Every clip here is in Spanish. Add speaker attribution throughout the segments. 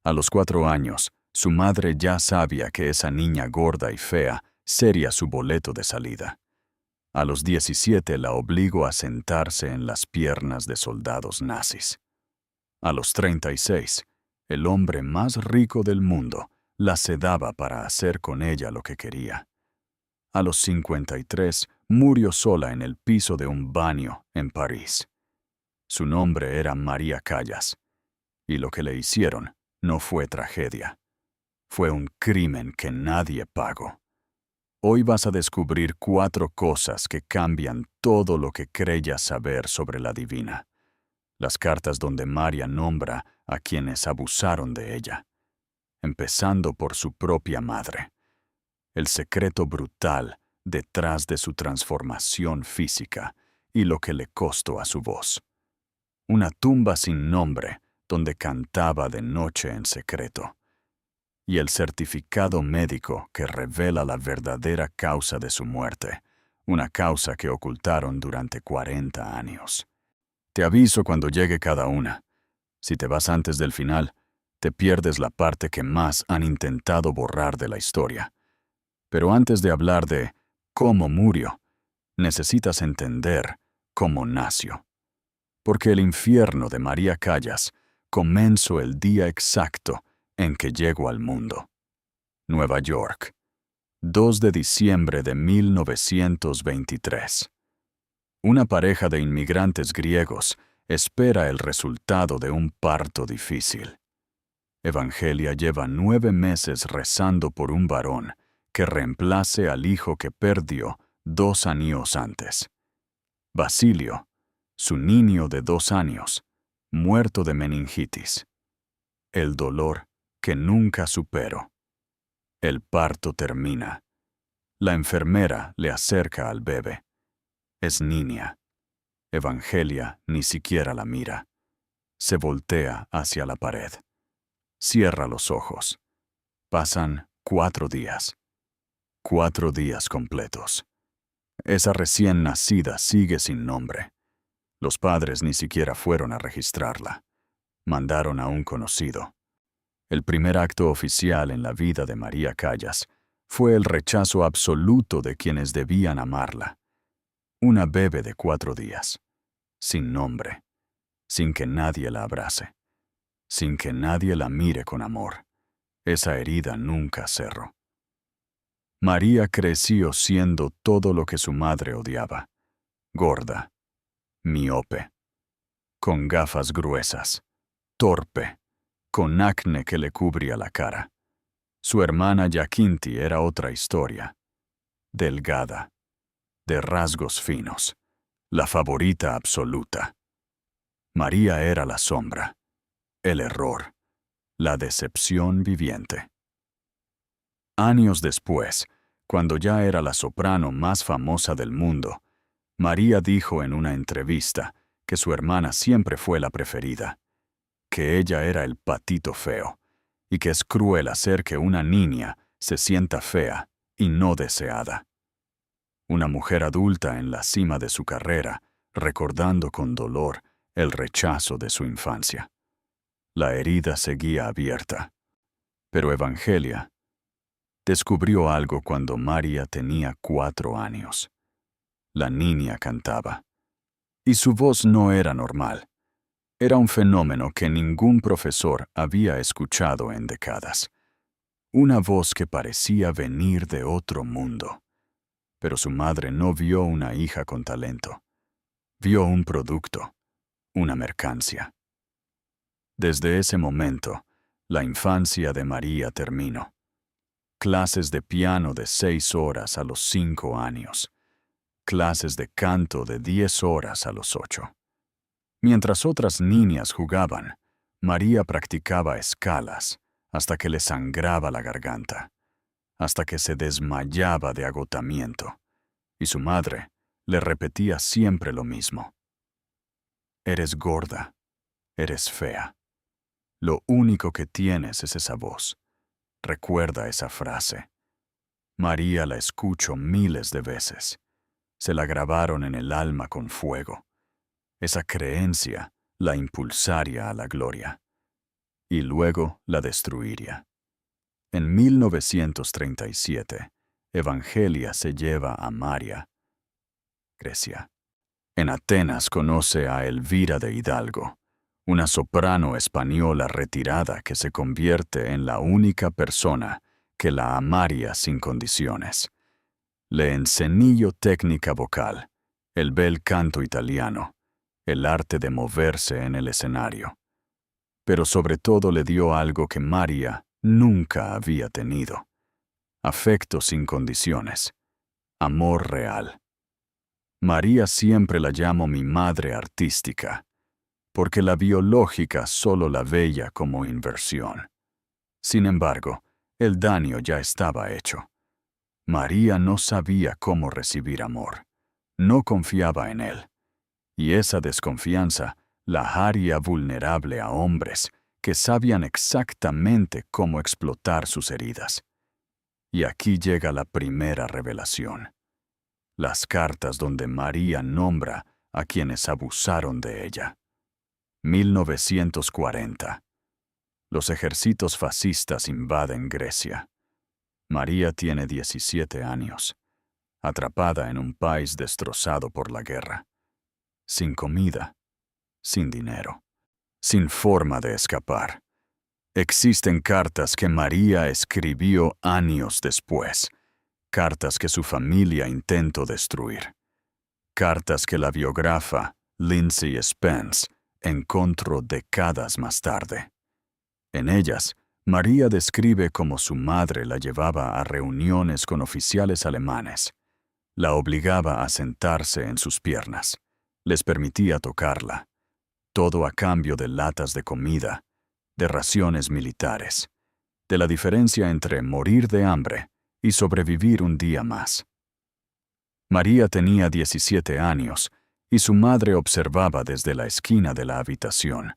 Speaker 1: A los 4 años, su madre ya sabía que esa niña gorda y fea sería su boleto de salida. A los 17 la obligó a sentarse en las piernas de soldados nazis. A los 36, el hombre más rico del mundo la sedaba para hacer con ella lo que quería. A los 53, murió sola en el piso de un baño en París. Su nombre era María Callas, y lo que le hicieron no fue tragedia. Fue un crimen que nadie pagó. Hoy vas a descubrir 4 cosas que cambian todo lo que creías saber sobre la divina. Las cartas donde María nombra a quienes abusaron de ella, empezando por su propia madre. El secreto brutal detrás de su transformación física y lo que le costó a su voz. Una tumba sin nombre donde cantaba de noche en secreto. Y el certificado médico que revela la verdadera causa de su muerte, una causa que ocultaron durante 40 años. Te aviso cuando llegue cada una. Si te vas antes del final, te pierdes la parte que más han intentado borrar de la historia. Pero antes de hablar de cómo murió, necesitas entender cómo nació. Porque el infierno de María Callas comenzó el día exacto en que llegó al mundo. Nueva York, 2 de diciembre de 1923. Una pareja de inmigrantes griegos espera el resultado de un parto difícil. Evangelia lleva 9 meses rezando por un varón que reemplace al hijo que perdió 2 años antes. Basilio, su niño de 2 años, muerto de meningitis. El dolor que nunca superó. El parto termina. La enfermera le acerca al bebé. Es niña. Evangelia ni siquiera la mira. Se voltea hacia la pared. Cierra los ojos. Pasan 4 días. 4 días completos. Esa recién nacida sigue sin nombre. Los padres ni siquiera fueron a registrarla. Mandaron a un conocido. El primer acto oficial en la vida de María Callas fue el rechazo absoluto de quienes debían amarla. Una bebé de 4 días, sin nombre, sin que nadie la abrace, sin que nadie la mire con amor. Esa herida nunca cerró. María creció siendo todo lo que su madre odiaba. Gorda, miope, con gafas gruesas, torpe, con acné que le cubría la cara. Su hermana Yaquinti era otra historia. Delgada, de rasgos finos, la favorita absoluta. María era la sombra, el error, la decepción viviente. Años después, cuando ya era la soprano más famosa del mundo, María dijo en una entrevista que su hermana siempre fue la preferida, que ella era el patito feo, y que es cruel hacer que una niña se sienta fea y no deseada. Una mujer adulta en la cima de su carrera, recordando con dolor el rechazo de su infancia. La herida seguía abierta. Pero Evangelia descubrió algo cuando María tenía 4 años. La niña cantaba. Y su voz no era normal. Era un fenómeno que ningún profesor había escuchado en décadas. Una voz que parecía venir de otro mundo. Pero su madre no vio una hija con talento. Vio un producto, una mercancía. Desde ese momento, la infancia de María terminó. Clases de piano de 6 horas a los 5 años. Clases de canto de 10 horas a los 8. Mientras otras niñas jugaban, María practicaba escalas hasta que le sangraba la garganta, hasta que se desmayaba de agotamiento, y su madre le repetía siempre lo mismo. Eres gorda, eres fea. Lo único que tienes es esa voz. Recuerda esa frase. María la escuchó miles de veces. Se la grabaron en el alma con fuego. Esa creencia la impulsaría a la gloria. y luego la destruiría. En 1937, Evangelia se lleva a María, Grecia. En Atenas conoce a Elvira de Hidalgo, una soprano española retirada que se convierte en la única persona que la amaría sin condiciones. Le enseñó técnica vocal, el bel canto italiano, el arte de moverse en el escenario. Pero sobre todo le dio algo que María nunca había tenido: afecto sin condiciones, amor real. María siempre la llamo mi madre artística, porque la biológica solo la veía como inversión. Sin embargo, el daño ya estaba hecho. María no sabía cómo recibir amor, no confiaba en él, y esa desconfianza la haría vulnerable a hombres que sabían exactamente cómo explotar sus heridas. Y aquí llega la primera revelación: las cartas donde María nombra a quienes abusaron de ella. 1940. Los ejércitos fascistas invaden Grecia. María tiene 17 años, atrapada en un país destrozado por la guerra, sin comida, sin dinero, sin forma de escapar. Existen cartas que María escribió años después, cartas que su familia intentó destruir, cartas que la biógrafa Lindsay Spence encontró décadas más tarde. En ellas, María describe cómo su madre la llevaba a reuniones con oficiales alemanes, la obligaba a sentarse en sus piernas, les permitía tocarla, todo a cambio de latas de comida, de raciones militares, de la diferencia entre morir de hambre y sobrevivir un día más. María tenía 17 años y su madre observaba desde la esquina de la habitación,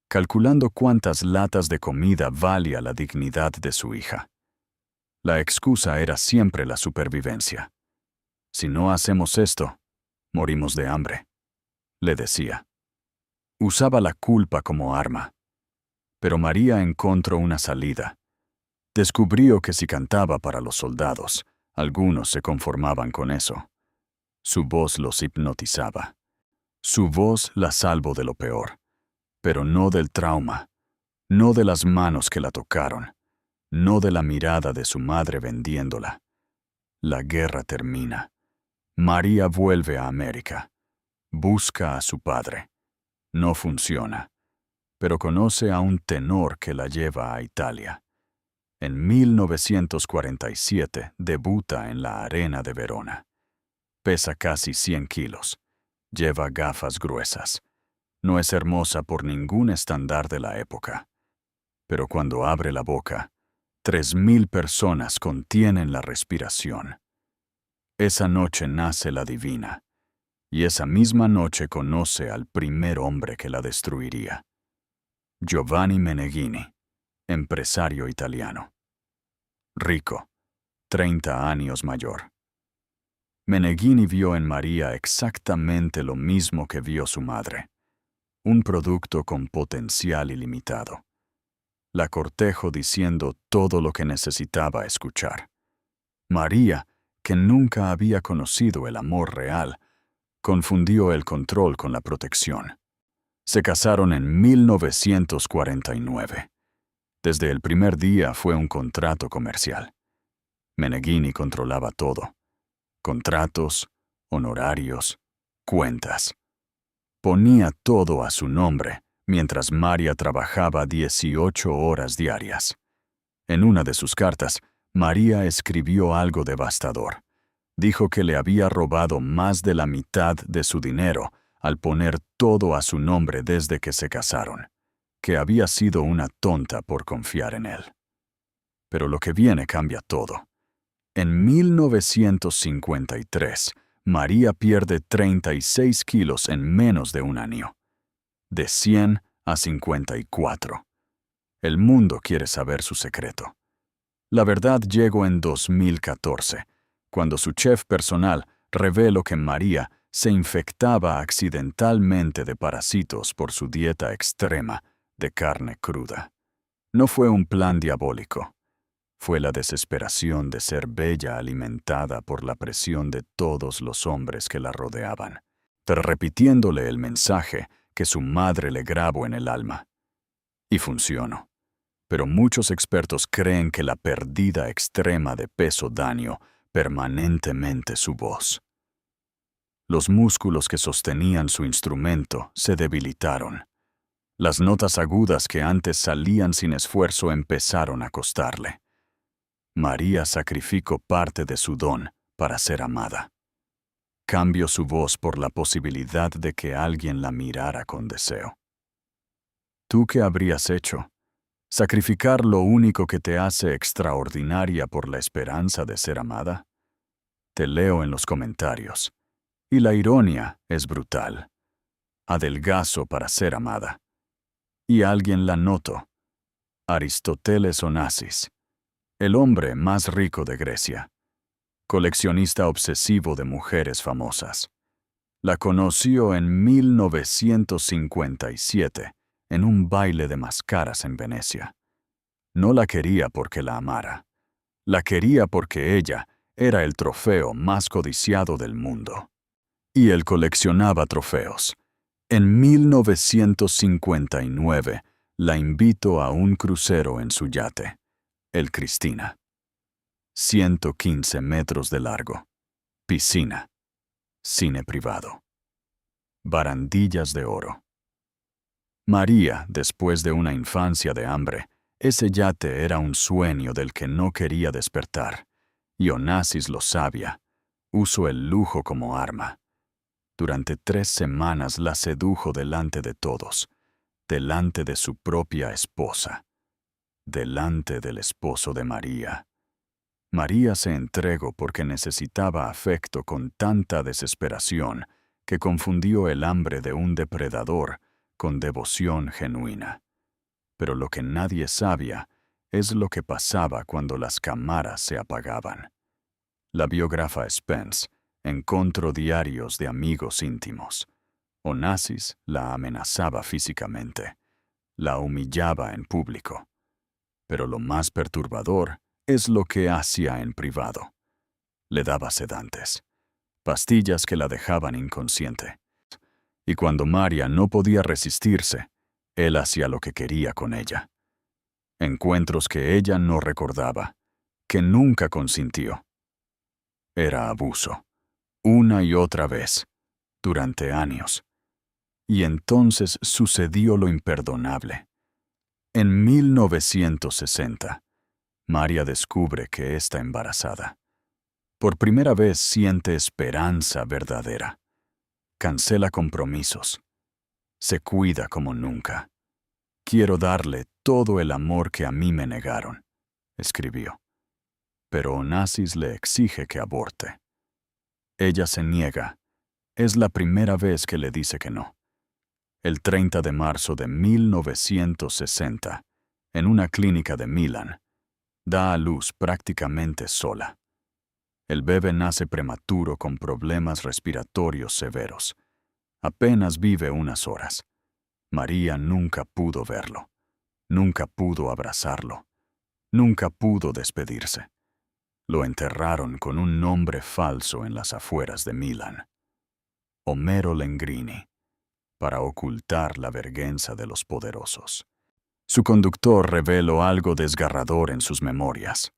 Speaker 1: calculando cuántas latas de comida valía la dignidad de su hija. La excusa era siempre la supervivencia. Si no hacemos esto, morimos de hambre, le decía. Usaba la culpa como arma. Pero María encontró una salida. Descubrió que si cantaba para los soldados, algunos se conformaban con eso. Su voz los hipnotizaba. Su voz la salvó de lo peor, pero no del trauma, no de las manos que la tocaron, no de la mirada de su madre vendiéndola. La guerra termina. María vuelve a América. Busca a su padre. No funciona, pero conoce a un tenor que la lleva a Italia. En 1947 debuta en la Arena de Verona. Pesa casi 100 kilos. Lleva gafas gruesas. No es hermosa por ningún estándar de la época. Pero cuando abre la boca, 3.000 personas contienen la respiración. Esa noche nace la divina, y esa misma noche conoce al primer hombre que la destruiría. Giovanni Meneghini, empresario italiano. Rico, 30 años mayor. Meneghini vio en María exactamente lo mismo que vio su madre: un producto con potencial ilimitado. La cortejó diciendo todo lo que necesitaba escuchar. María, que nunca había conocido el amor real, confundió el control con la protección. Se casaron en 1949. Desde el primer día fue un contrato comercial. Meneghini controlaba todo: contratos, honorarios, cuentas. Ponía todo a su nombre, mientras María trabajaba 18 horas diarias. En una de sus cartas, María escribió algo devastador. Dijo que le había robado más de la mitad de su dinero al poner todo a su nombre desde que se casaron, que había sido una tonta por confiar en él. Pero lo que viene cambia todo. En 1953, María pierde 36 kilos en menos de un año, de 100 a 54. El mundo quiere saber su secreto. La verdad llegó en 2014, cuando su chef personal reveló que María se infectaba accidentalmente de parásitos por su dieta extrema de carne cruda. No fue un plan diabólico. Fue la desesperación de ser bella alimentada por la presión de todos los hombres que la rodeaban, repitiéndole el mensaje que su madre le grabó en el alma. Y funcionó. Pero muchos expertos creen que la pérdida extrema de peso dañó permanentemente su voz. Los músculos que sostenían su instrumento se debilitaron. Las notas agudas que antes salían sin esfuerzo empezaron a costarle. María sacrificó parte de su don para ser amada. Cambió su voz por la posibilidad de que alguien la mirara con deseo. ¿Tú qué habrías hecho? ¿Sacrificar lo único que te hace extraordinaria por la esperanza de ser amada? Te leo en los comentarios. Y la ironía es brutal. Adelgazo para ser amada. Y alguien la notó. Aristóteles Onassis, el hombre más rico de Grecia. Coleccionista obsesivo de mujeres famosas. La conoció en 1957 en un baile de máscaras en Venecia. No la quería porque la amara. La quería porque ella era el trofeo más codiciado del mundo. Y él coleccionaba trofeos. En 1959 la invitó a un crucero en su yate, el Cristina. 115 metros de largo. Piscina. Cine privado. Barandillas de oro. María, después de una infancia de hambre, ese yate era un sueño del que no quería despertar. Y Onassis lo sabía. Usó el lujo como arma. Durante 3 semanas la sedujo delante de todos, delante de su propia esposa, delante del esposo de María. María se entregó porque necesitaba afecto con tanta desesperación que confundió el hambre de un depredador con devoción genuina. Pero lo que nadie sabía es lo que pasaba cuando las cámaras se apagaban. La biógrafa Spence encontró diarios de amigos íntimos. Onassis la amenazaba físicamente, la humillaba en público. Pero lo más perturbador es lo que hacía en privado. Le daba sedantes, pastillas que la dejaban inconsciente. Y cuando María no podía resistirse, él hacía lo que quería con ella. Encuentros que ella no recordaba, que nunca consintió. Era abuso, una y otra vez, durante años. Y entonces sucedió lo imperdonable. En 1960, María descubre que está embarazada. Por primera vez siente esperanza verdadera. Cancela compromisos. Se cuida como nunca. Quiero darle todo el amor que a mí me negaron, escribió. Pero Onassis le exige que aborte. Ella se niega. Es la primera vez que le dice que no. El 30 de marzo de 1960, en una clínica de Milán, da a luz prácticamente sola. El bebé nace prematuro con problemas respiratorios severos. Apenas vive unas horas. María nunca pudo verlo. Nunca pudo abrazarlo. Nunca pudo despedirse. Lo enterraron con un nombre falso en las afueras de Milán. Homero Lengrini, para ocultar la vergüenza de los poderosos. Su conductor reveló algo desgarrador en sus memorias.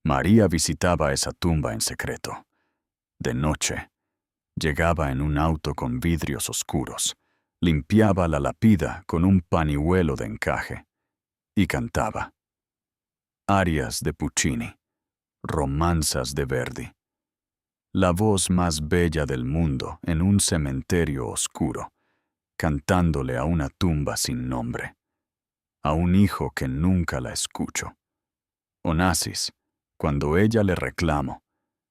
Speaker 1: María visitaba esa tumba en secreto. De noche, llegaba en un auto con vidrios oscuros, limpiaba la lápida con un pañuelo de encaje y cantaba. Arias de Puccini, romanzas de Verdi. La voz más bella del mundo en un cementerio oscuro, cantándole a una tumba sin nombre, a un hijo que nunca la escuchó. Onassis, cuando ella le reclamó,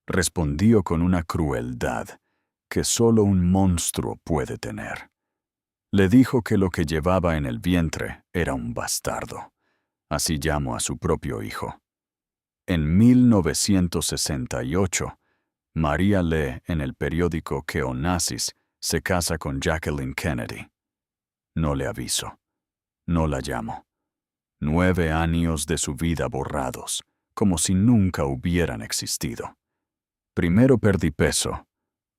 Speaker 1: respondió con una crueldad que solo un monstruo puede tener. Le dijo que lo que llevaba en el vientre era un bastardo. Así llamó a su propio hijo. En 1968, María lee en el periódico que Onassis se casa con Jacqueline Kennedy. No le aviso. No la llamo. 9 años de su vida borrados, como si nunca hubieran existido. Primero perdí peso,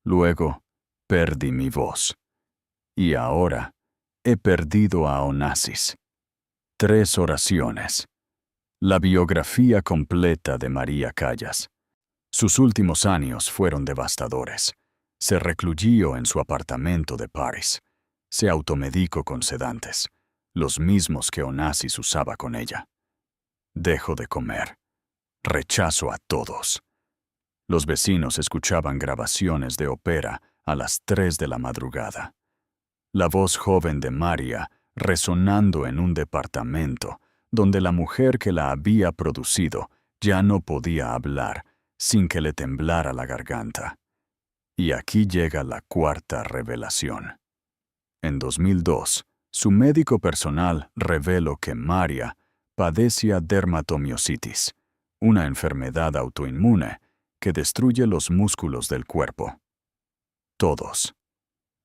Speaker 1: luego perdí mi voz. Y ahora he perdido a Onassis. 3 oraciones. La biografía completa de María Callas. Sus últimos años fueron devastadores. Se recluyó en su apartamento de París. Se automedicó con sedantes, los mismos que Onassis usaba con ella. Dejó de comer. Rechazo a todos. Los vecinos escuchaban grabaciones de ópera a las 3 de la madrugada. La voz joven de María resonando en un departamento donde la mujer que la había producido ya no podía hablar sin que le temblara la garganta. Y aquí llega la cuarta revelación. En 2002, su médico personal reveló que María padecía dermatomiositis, una enfermedad autoinmune que destruye los músculos del cuerpo. Todos,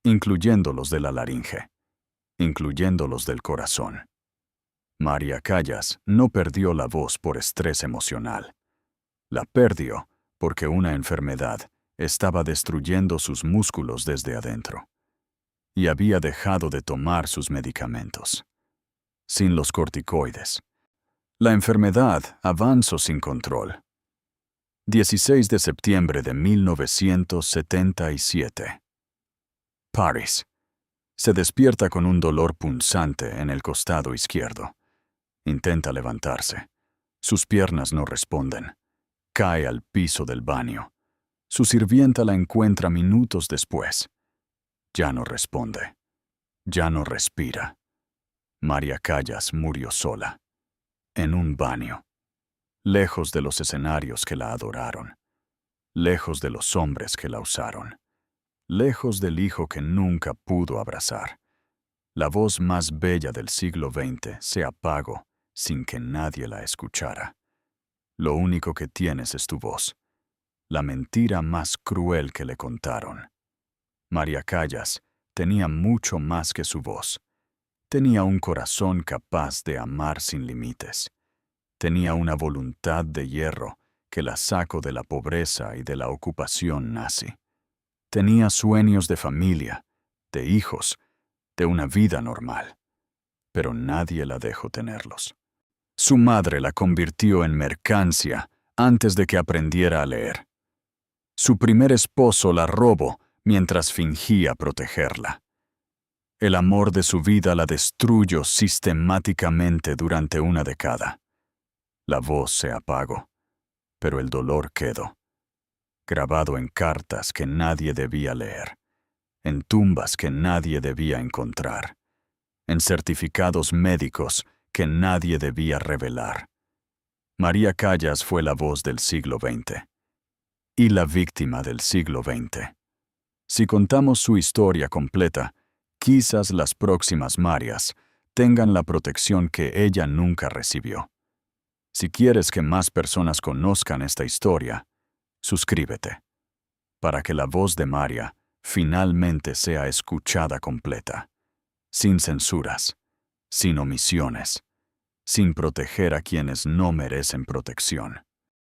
Speaker 1: incluyendo los de la laringe, incluyendo los del corazón. María Callas no perdió la voz por estrés emocional. La perdió porque una enfermedad estaba destruyendo sus músculos desde adentro. Y había dejado de tomar sus medicamentos. Sin los corticoides. La enfermedad avanzó sin control. 16 de septiembre de 1977. París. Se despierta con un dolor punzante en el costado izquierdo. Intenta levantarse. Sus piernas no responden. Cae al piso del baño. Su sirvienta la encuentra minutos después. Ya no responde. Ya no respira. María Callas murió sola. En un baño. Lejos de los escenarios que la adoraron. Lejos de los hombres que la usaron. Lejos del hijo que nunca pudo abrazar. La voz más bella del siglo XX se apagó sin que nadie la escuchara. Lo único que tienes es tu voz. La mentira más cruel que le contaron. María Callas tenía mucho más que su voz. Tenía un corazón capaz de amar sin límites. Tenía una voluntad de hierro que la sacó de la pobreza y de la ocupación nazi. Tenía sueños de familia, de hijos, de una vida normal. Pero nadie la dejó tenerlos. Su madre la convirtió en mercancía antes de que aprendiera a leer. Su primer esposo la robó mientras fingía protegerla. El amor de su vida la destruyó sistemáticamente durante una década. La voz se apagó, pero el dolor quedó, grabado en cartas que nadie debía leer, en tumbas que nadie debía encontrar, en certificados médicos que nadie debía revelar. María Callas fue la voz del siglo XX y la víctima del siglo XX. Si contamos su historia completa, quizás las próximas Marias tengan la protección que ella nunca recibió. Si quieres que más personas conozcan esta historia, suscríbete, para que la voz de María finalmente sea escuchada completa, sin censuras, sin omisiones, sin proteger a quienes no merecen protección.